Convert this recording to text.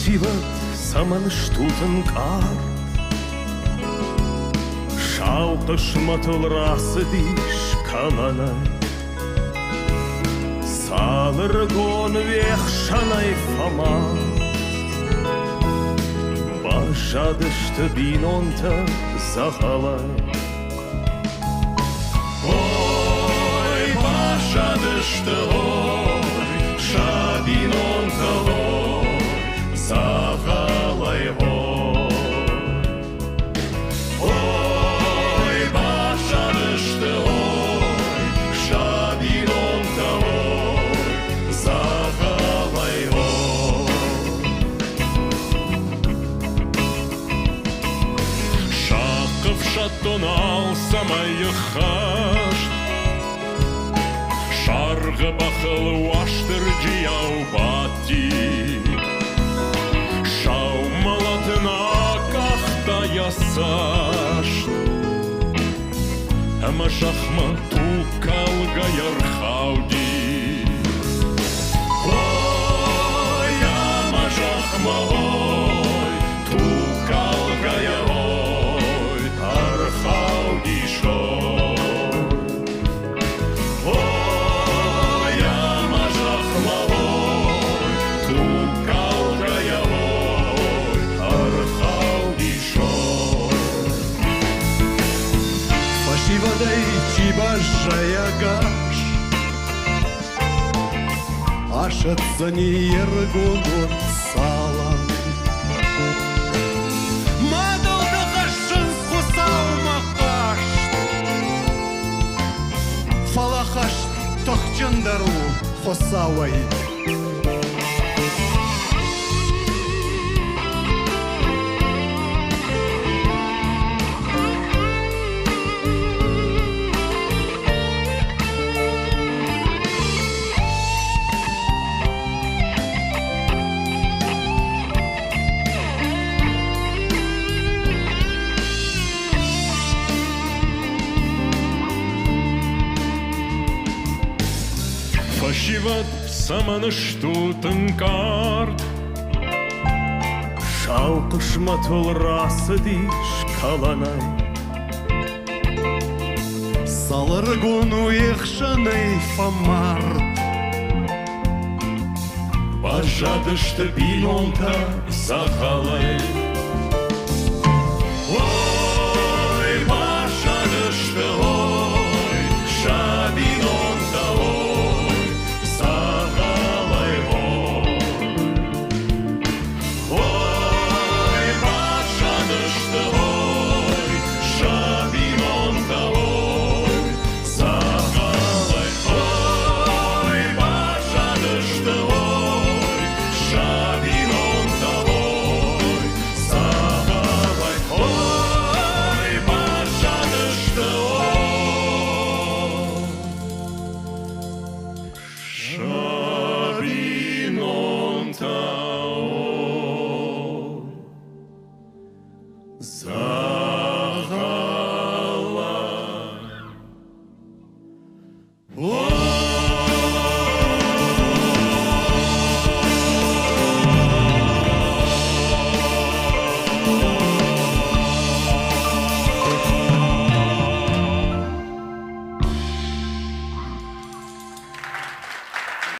Фальшиват саман штутен кар Шалтыш матыл расы диш каланай Салыр гон вехшанай фама Бажадышты бинонта захалай Ой, бажадышты ой, шабинонта ой, захалай ой Ой, бажадышты ой, шабинонта ой, захалай ой Шақып шаттон алсам айықаш Шарғы бақылы уаштыр жияу бати Шаумалатына қақта ясаш Әмі шақма тұқалға ярхауди Ой, әмі шақма ой, тұқалға ой, архауди шой Фальшивадай чибашая гаш Ашатса не ергунун салам Мадалда хашын хусау мақаш Фалахаш тохчындару хосауай Фальшиват саманы штутен карт Шалқыш матыл расы диш каланай Салыр гуну ехшанай фамарт Бажадышты бинонта захалай Ой, бажадышты ой, шабинонта ой, захалай ой Ой, бажадышты ой, шабинонта ой, захалай Ой, бажадышты ой, шабинонта ой, захалай Ой, бажадышты ой, шабинонта ой, захалай Ой